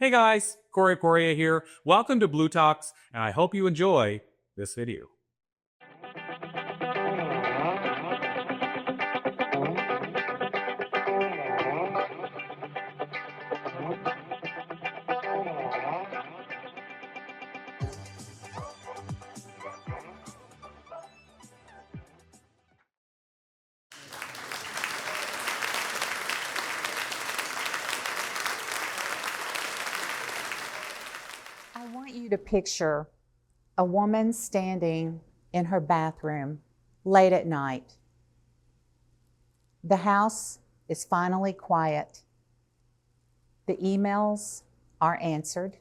Hey guys, Corey here. Welcome to Blue Talks, and I hope you enjoy this video. I want you to picture a woman standing in her bathroom late at night. The house is finally quiet. The emails are answered.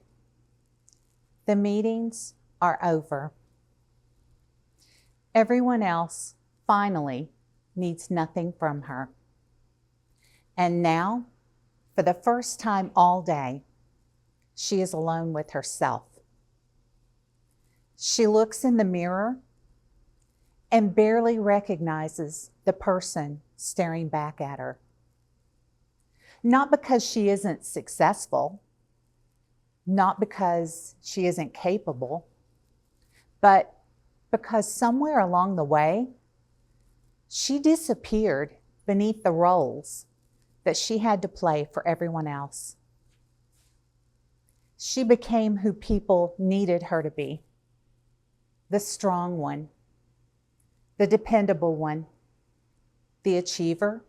The meetings are over. Everyone else finally needs nothing from her. And now, for the first time all day, she is alone with herself. She looks in the mirror and barely recognizes the person staring back at her. Not because she isn't successful, not because she isn't capable, but because somewhere along the way, she disappeared beneath the roles that she had to play for everyone else. She became who people needed her to be. The strong one, the dependable one, the achiever,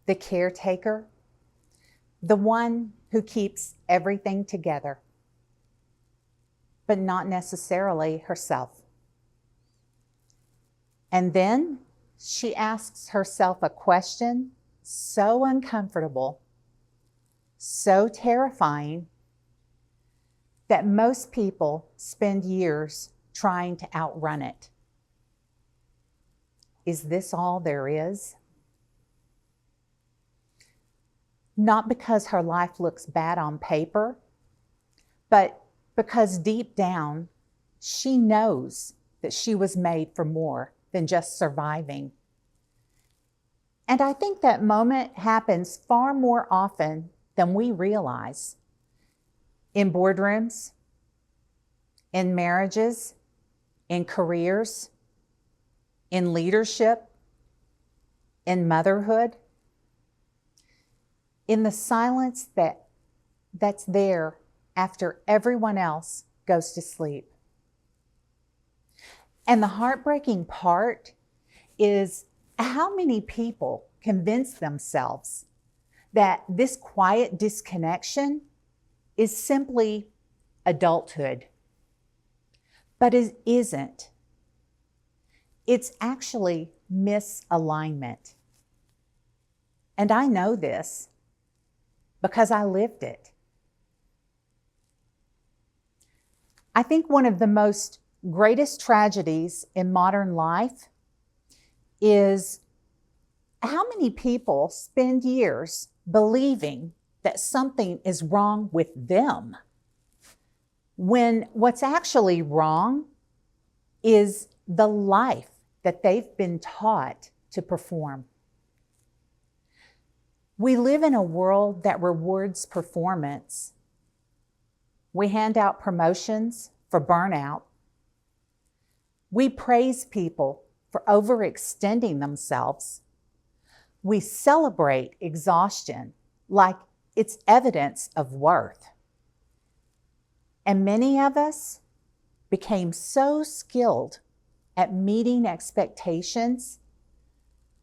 the caretaker, the one who keeps everything together, but not necessarily herself. And then she asks herself a question so uncomfortable, so terrifying, that most people spend years trying to outrun it. Is this all there is? Not because her life looks bad on paper, but because deep down, she knows that she was made for more than just surviving. And I think that moment happens far more often than we realize. In boardrooms, in marriages, in careers, in leadership, in motherhood, in the silence that's there after everyone else goes to sleep. And the heartbreaking part is how many people convince themselves that this quiet disconnection is simply adulthood. But it isn't. It's actually misalignment. And I know this because I lived it. I think one of the most greatest tragedies in modern life is how many people spend years believing that something is wrong with them, when what's actually wrong is the life that they've been taught to perform. We live in a world that rewards performance. We hand out promotions for burnout. We praise people for overextending themselves. We celebrate exhaustion like it's evidence of worth. And many of us became so skilled at meeting expectations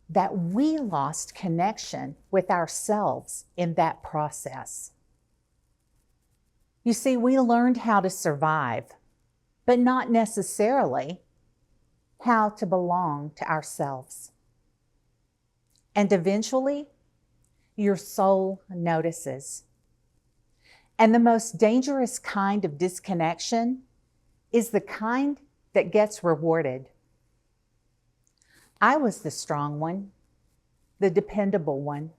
that we lost connection with ourselves in that process. You see, we learned how to survive, but not necessarily how to belong to ourselves. And eventually, your soul notices. And the most dangerous kind of disconnection is the kind that gets rewarded. I was the strong one, the dependable one,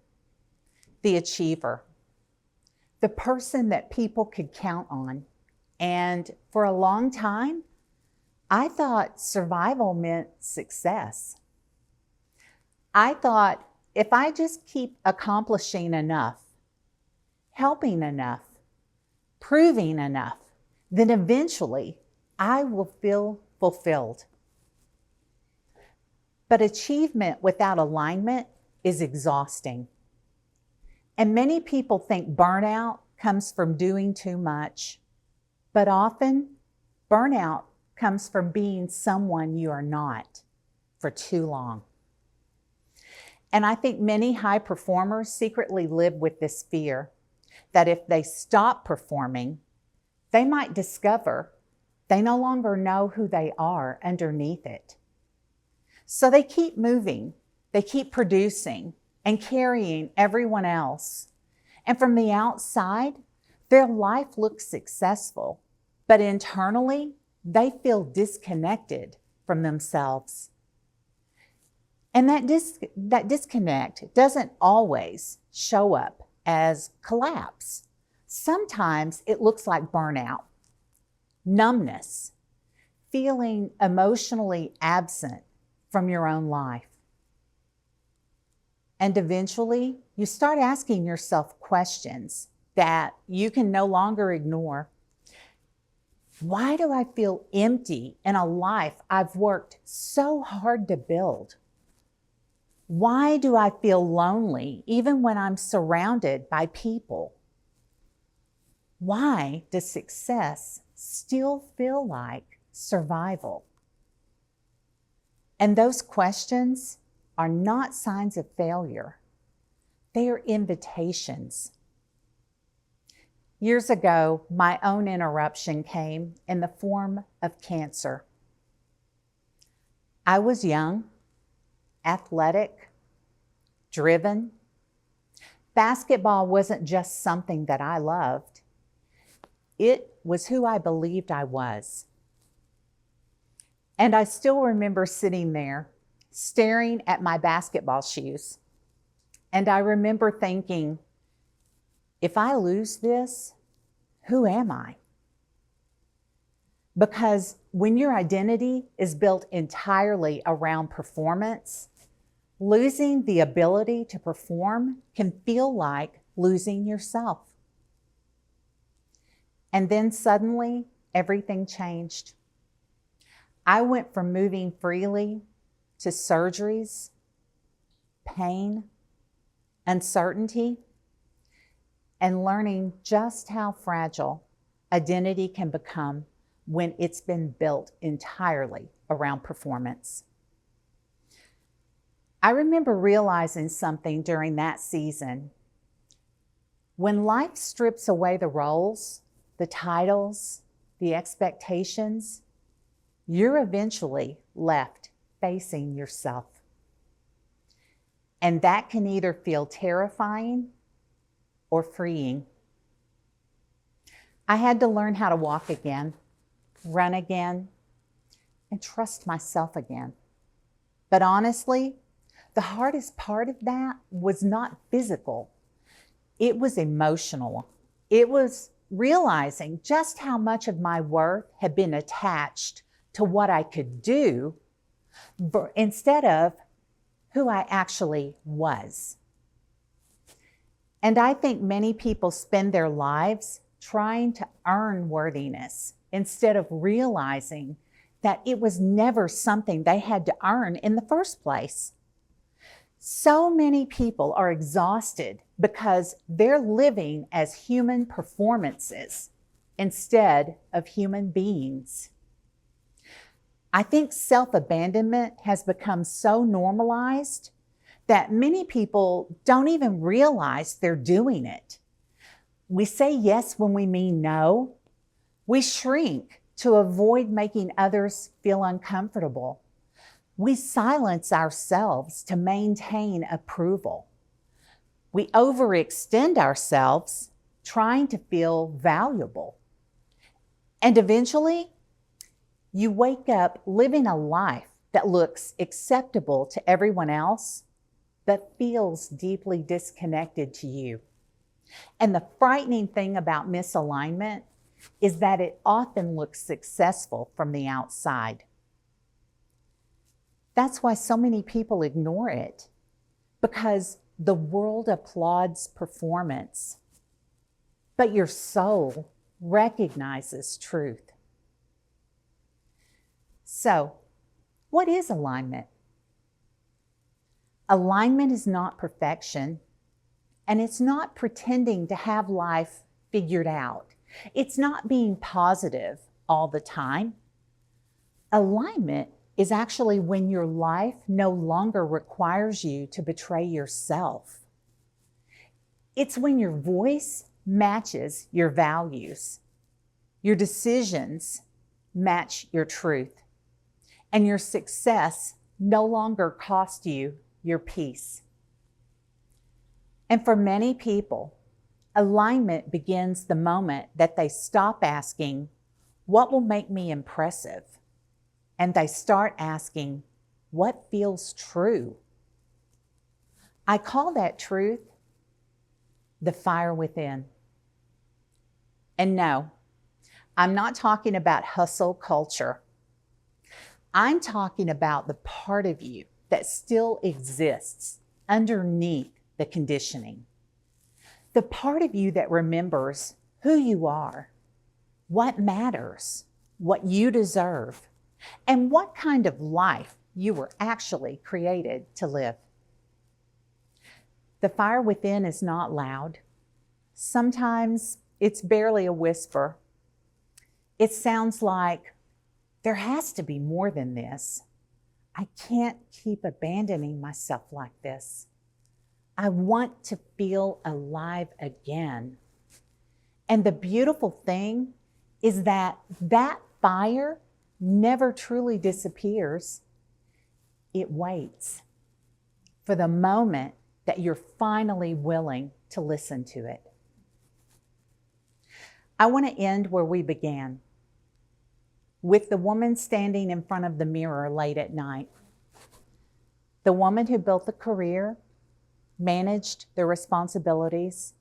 the achiever, the person that people could count on. And for a long time, I thought survival meant success. I thought if I just keep accomplishing enough, helping enough, proving enough, then eventually I will feel fulfilled. But achievement without alignment is exhausting. And many people think burnout comes from doing too much, but often burnout comes from being someone you are not for too long. And I think many high performers secretly live with this fear that if they stop performing, they might discover they no longer know who they are underneath it. So they keep moving, they keep producing and carrying everyone else. And from the outside, their life looks successful, but internally, they feel disconnected from themselves. And that disconnect doesn't always show up as collapse. Sometimes it looks like burnout, numbness, feeling emotionally absent from your own life. And eventually, you start asking yourself questions that you can no longer ignore. Why do I feel empty in a life I've worked so hard to build? Why do I feel lonely even when I'm surrounded by people? Why does success still feel like survival? And those questions are not signs of failure. They are invitations. Years ago, my own interruption came in the form of cancer. I was young, athletic, driven. Basketball wasn't just something that I loved. It was who I believed I was. And I still remember sitting there, staring at my basketball shoes. And I remember thinking, if I lose this, who am I? Because when your identity is built entirely around performance, losing the ability to perform can feel like losing yourself. And then suddenly, everything changed. I went from moving freely to surgeries, pain, uncertainty, and learning just how fragile identity can become when it's been built entirely around performance. I remember realizing something during that season. When life strips away the roles, the titles, the expectations, you're eventually left facing yourself. And that can either feel terrifying or freeing. I had to learn how to walk again, run again, and trust myself again. But honestly, the hardest part of that was not physical. It was emotional. It was realizing just how much of my worth had been attached to what I could do instead of who I actually was. And I think many people spend their lives trying to earn worthiness instead of realizing that it was never something they had to earn in the first place. So many people are exhausted because they're living as human performances instead of human beings. I think self-abandonment has become so normalized that many people don't even realize they're doing it. We say yes when we mean no. We shrink to avoid making others feel uncomfortable. We silence ourselves to maintain approval. We overextend ourselves trying to feel valuable. And eventually, you wake up living a life that looks acceptable to everyone else, but feels deeply disconnected to you. And the frightening thing about misalignment is that it often looks successful from the outside. That's why so many people ignore it, because the world applauds performance, but your soul recognizes truth. So, what is alignment? Alignment is not perfection, and it's not pretending to have life figured out. It's not being positive all the time. Alignment is actually when your life no longer requires you to betray yourself. It's when your voice matches your values, your decisions match your truth, and your success no longer costs you your peace. And for many people, alignment begins the moment that they stop asking, what will make me impressive? And they start asking, what feels true? I call that truth the fire within. And no, I'm not talking about hustle culture. I'm talking about the part of you that still exists underneath the conditioning. The part of you that remembers who you are, what matters, what you deserve, and what kind of life you were actually created to live. The fire within is not loud. Sometimes it's barely a whisper. It sounds like, there has to be more than this. I can't keep abandoning myself like this. I want to feel alive again. And the beautiful thing is that that fire never truly disappears. It waits for the moment that you're finally willing to listen to it. I want to end where we began, with the woman standing in front of the mirror late at night. The woman who built the career, managed the responsibilities,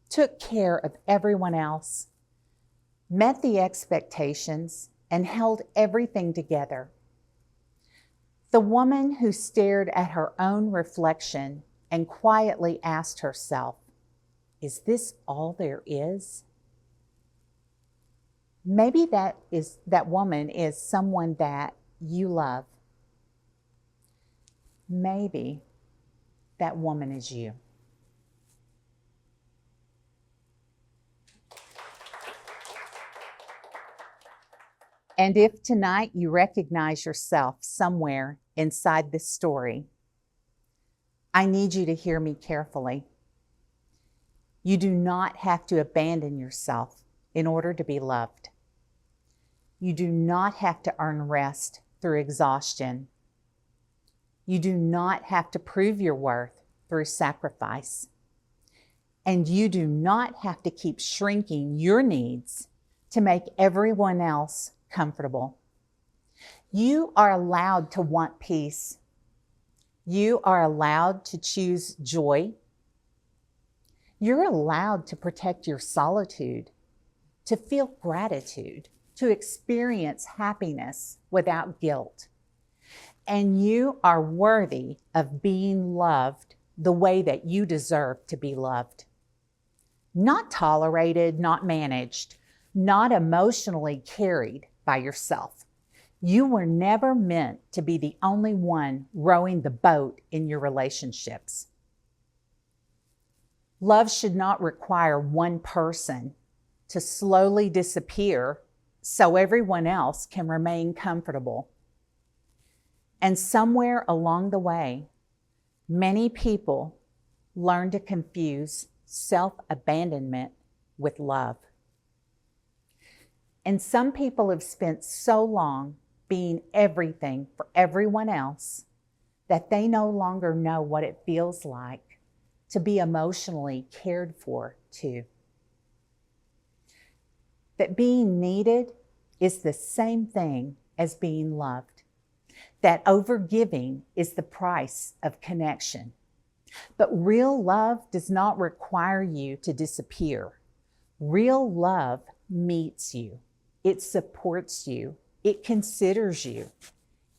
took care of everyone else, met the expectations, and held everything together. The woman who stared at her own reflection and quietly asked herself, is this all there is? Maybe that woman is someone that you love. Maybe that woman is you. And if tonight you recognize yourself somewhere inside this story, I need you to hear me carefully. You do not have to abandon yourself in order to be loved. You do not have to earn rest through exhaustion. You do not have to prove your worth through sacrifice. And you do not have to keep shrinking your needs to make everyone else comfortable. You are allowed to want peace. You are allowed to choose joy. You're allowed to protect your solitude, to feel gratitude, to experience happiness without guilt. And you are worthy of being loved the way that you deserve to be loved. Not tolerated, not managed, not emotionally carried by yourself. You were never meant to be the only one rowing the boat in your relationships. Love should not require one person to slowly disappear so everyone else can remain comfortable. And somewhere along the way, many people learn to confuse self-abandonment with love. And some people have spent so long being everything for everyone else that they no longer know what it feels like to be emotionally cared for too. That being needed is the same thing as being loved. That overgiving is the price of connection. But real love does not require you to disappear. Real love meets you. It supports you. It considers you.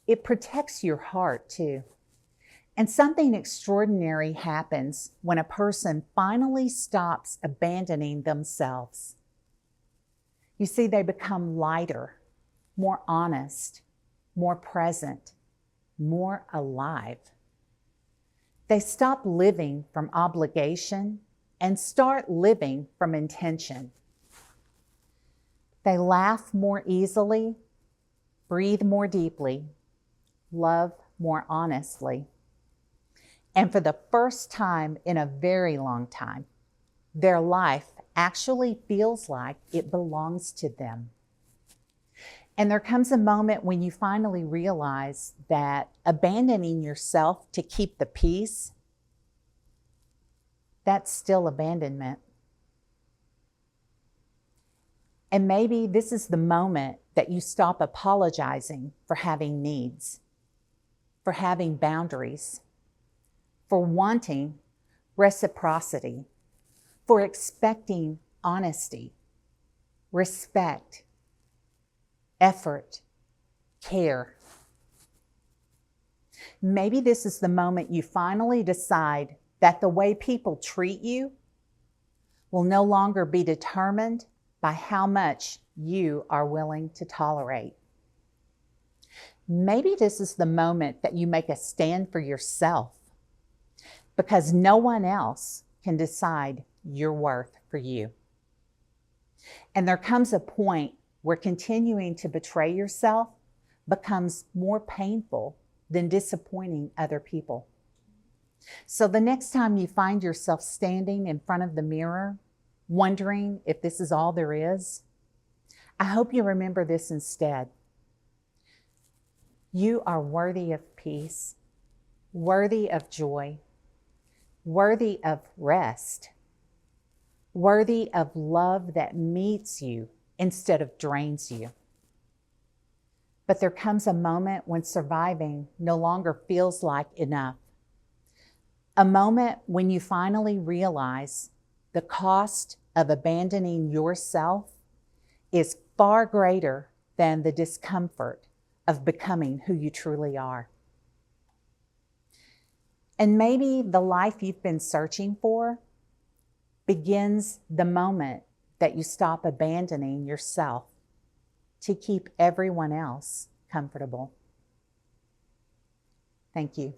It protects your heart too. And something extraordinary happens when a person finally stops abandoning themselves. You see, they become lighter, more honest, more present, more alive. They stop living from obligation and start living from intention. They laugh more easily, breathe more deeply, love more honestly. And for the first time in a very long time, their life actually feels like it belongs to them. And there comes a moment when you finally realize that abandoning yourself to keep the peace, that's still abandonment. And maybe this is the moment that you stop apologizing for having needs, for having boundaries, for wanting reciprocity, for expecting honesty, respect, effort, care. Maybe this is the moment you finally decide that the way people treat you will no longer be determined by how much you are willing to tolerate. Maybe this is the moment that you make a stand for yourself, because no one else can decide your worth for you. And there comes a point where continuing to betray yourself becomes more painful than disappointing other people. So the next time you find yourself standing in front of the mirror, wondering if this is all there is, I hope you remember this instead. You are worthy of peace, worthy of joy, worthy of rest, worthy of love that meets you instead of drains you. But there comes a moment when surviving no longer feels like enough. A moment when you finally realize the cost of abandoning yourself is far greater than the discomfort of becoming who you truly are. And maybe the life you've been searching for begins the moment that you stop abandoning yourself to keep everyone else comfortable. Thank you.